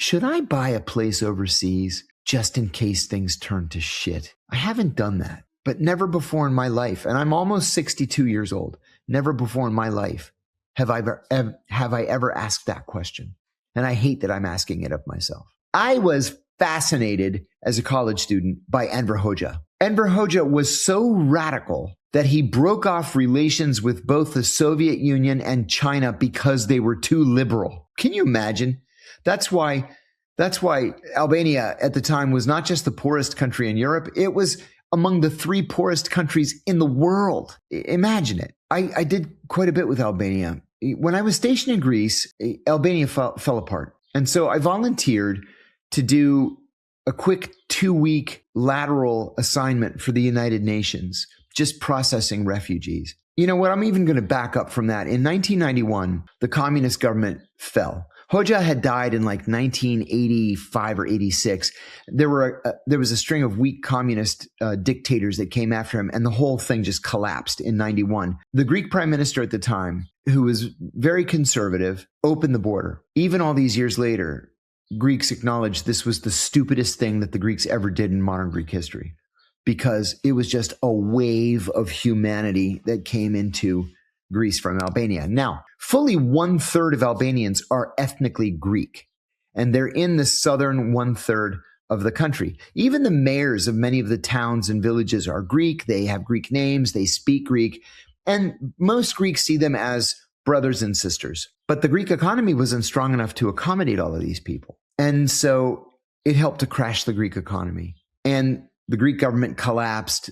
should I buy a place overseas just in case things turn to shit? I haven't done that, but never before in my life, and I'm almost 62 years old, never before in my life have I ever asked that question. And I hate that I'm asking it of myself. I was fascinated as a college student by Enver Hoxha. Enver Hoxha was so radical that he broke off relations with both the Soviet Union and China because they were too liberal. Can you imagine? That's why Albania at the time was not just the poorest country in Europe, it was among the 3 poorest countries in the world. Imagine it. I did quite a bit with Albania. When I was stationed in Greece, Albania fell apart. And so I volunteered to do a quick 2-week lateral assignment for the United Nations, just processing refugees. You know what? I'm even going to back up from that. In 1991, the communist government fell. Hoxha had died in like 1985 or 86. There was a string of weak communist dictators that came after him, and the whole thing just collapsed in 91. The Greek prime minister at the time, who was very conservative, opened the border. Even all these years later, Greeks acknowledged this was the stupidest thing that the Greeks ever did in modern Greek history, because it was just a wave of humanity that came into Greece from Albania. Now, fully 1/3 of Albanians are ethnically Greek, and they're in the southern 1/3 of the country. Even the mayors of many of the towns and villages are Greek. They have Greek names. They speak Greek. And most Greeks see them as brothers and sisters. But the Greek economy wasn't strong enough to accommodate all of these people. And so it helped to crash the Greek economy. And the Greek government collapsed.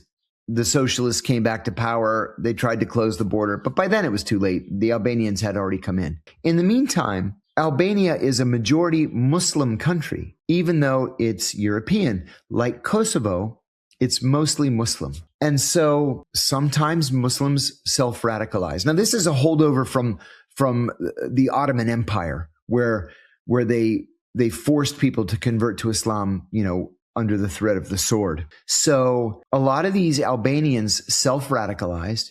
The socialists came back to power. They tried to close the border, but by then it was too late. The Albanians had already come in. In the meantime, Albania is a majority Muslim country, even though it's European. Like Kosovo, it's mostly Muslim. And so sometimes Muslims self-radicalize. Now, this is a holdover from the Ottoman Empire, where they forced people to convert to Islam, under the threat of the sword. So a lot of these Albanians self-radicalized,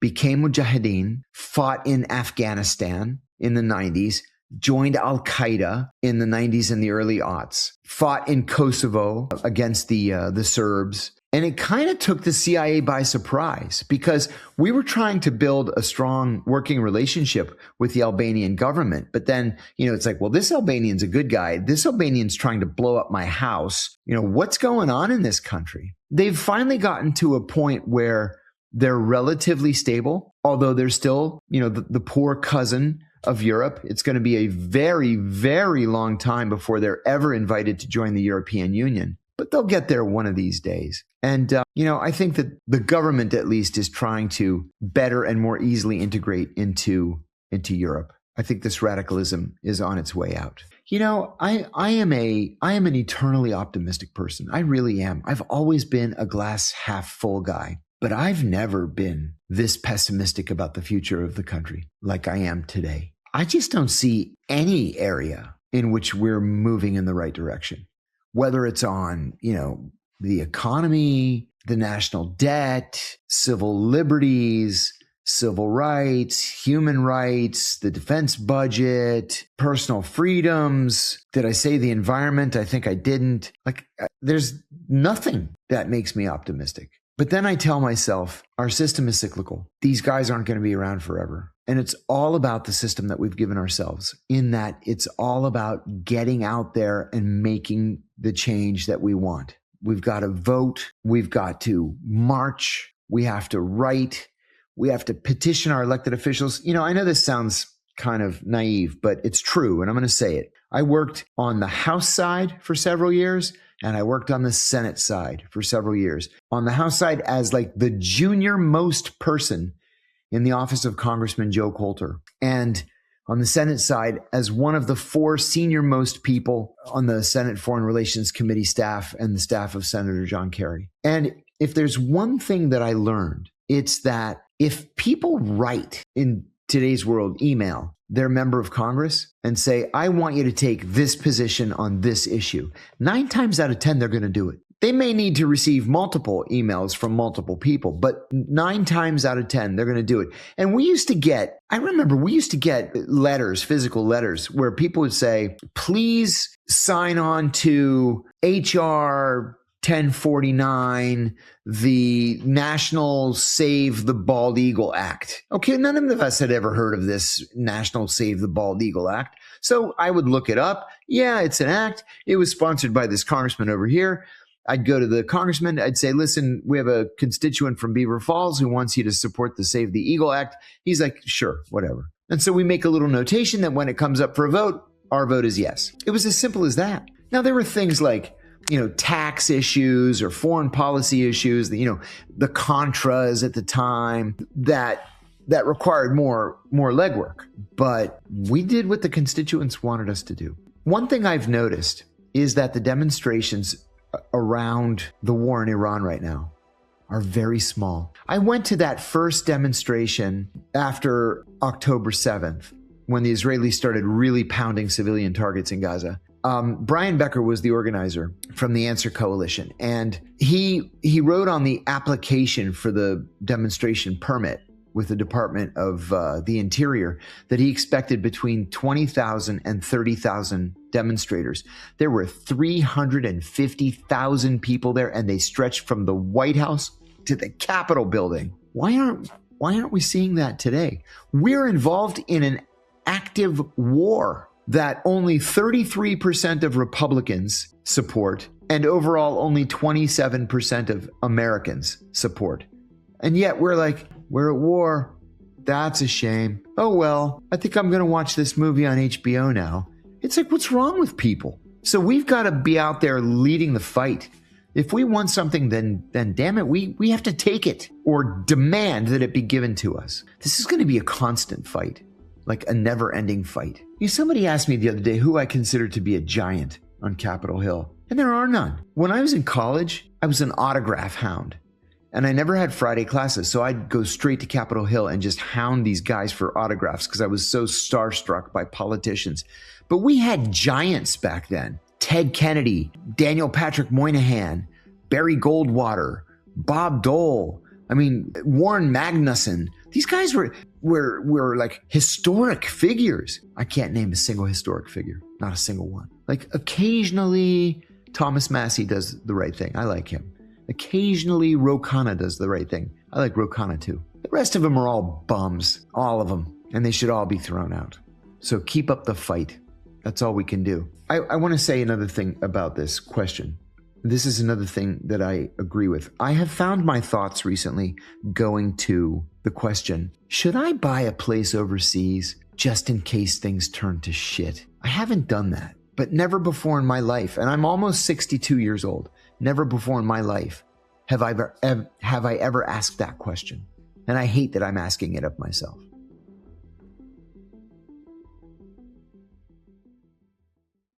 became mujahideen, fought in Afghanistan in the 90s, joined Al-Qaeda in the 90s and the early aughts, fought in Kosovo against the Serbs. And it kind of took the CIA by surprise, because we were trying to build a strong working relationship with the Albanian government. But then, it's like, well, this Albanian's a good guy. This Albanian's trying to blow up my house. What's going on in this country? They've finally gotten to a point where they're relatively stable, although they're still, the poor cousin of Europe. It's going to be a very, very long time before they're ever invited to join the European Union. But they'll get there one of these days. And, I think that the government at least is trying to better and more easily integrate into Europe. I think this radicalism is on its way out. I am an eternally optimistic person. I really am. I've always been a glass half full guy, but I've never been this pessimistic about the future of the country like I am today. I just don't see any area in which we're moving in the right direction. Whether it's on, the economy, the national debt, civil liberties, civil rights, human rights, the defense budget, personal freedoms. Did I say the environment? I think I didn't. There's nothing that makes me optimistic. But then I tell myself, our system is cyclical. These guys aren't going to be around forever. And it's all about the system that we've given ourselves, in that it's all about getting out there and making the change that we want. We've got to vote. We've got to march. We have to write. We have to petition our elected officials. I know this sounds kind of naive, but it's true. And I'm going to say it. I worked on the House side for several years, and I worked on the Senate side for several years. On the House side as like the junior most person in the office of Congressman Joe Coulter. And on the Senate side as one of the 4 senior most people on the Senate Foreign Relations Committee staff and the staff of Senator John Kerry. And if there's one thing that I learned, it's that if people write in today's world, email their member of Congress and say, I want you to take this position on this issue, 9 times out of 10, they're going to do it. They may need to receive multiple emails from multiple people, but 9 times out of 10, they're going to do it. And I remember we used to get letters, physical letters, where people would say, please sign on to HR 1049, the National Save the Bald Eagle Act. Okay, none of us had ever heard of this National Save the Bald Eagle Act. So I would look it up. Yeah, it's an act. It was sponsored by this congressman over here. I'd go to the congressman. I'd say, listen, we have a constituent from Beaver Falls who wants you to support the Save the Eagle Act. He's like, sure, whatever. And so we make a little notation that when it comes up for a vote, our vote is yes. It was as simple as that. Now, there were things like, tax issues or foreign policy issues, the Contras at the time that required more legwork. But we did what the constituents wanted us to do. One thing I've noticed is that the demonstrations around the war in Iran right now are very small. I went to that first demonstration after October 7th, when the Israelis started really pounding civilian targets in Gaza. Brian Becker was the organizer from the Answer Coalition, and he wrote on the application for the demonstration permit with the Department of the Interior that he expected between 20,000 and 30,000 demonstrators. There were 350,000 people there, and they stretched from the White House to the Capitol building. Why aren't we seeing that today? We're involved in an active war that only 33% of Republicans support, and overall only 27% of Americans support. And yet we're like, we're at war. That's a shame. Oh, well, I think I'm going to watch this movie on HBO now. It's like, what's wrong with people? So we've got to be out there leading the fight. If we want something, then damn it, we have to take it or demand that it be given to us. This is going to be a constant fight, like a never-ending fight. Somebody asked me the other day who I consider to be a giant on Capitol Hill, and there are none. When I was in college, I was an autograph hound. And I never had Friday classes, so I'd go straight to Capitol Hill and just hound these guys for autographs because I was so starstruck by politicians. But we had giants back then. Ted Kennedy, Daniel Patrick Moynihan, Barry Goldwater, Bob Dole, Warren Magnuson. These guys were like historic figures. I can't name a single historic figure, not a single one. Like occasionally Thomas Massey does the right thing. I like him. Occasionally, Ro Khanna does the right thing. I like Ro Khanna too. The rest of them are all bums, all of them, and they should all be thrown out. So keep up the fight. That's all we can do. I want to say another thing about this question. This is another thing that I agree with. I have found my thoughts recently going to the question, should I buy a place overseas just in case things turn to shit? I haven't done that, but never before in my life, and I'm almost 62 years old. Never before in my life have I ever asked that question. And I hate that I'm asking it of myself.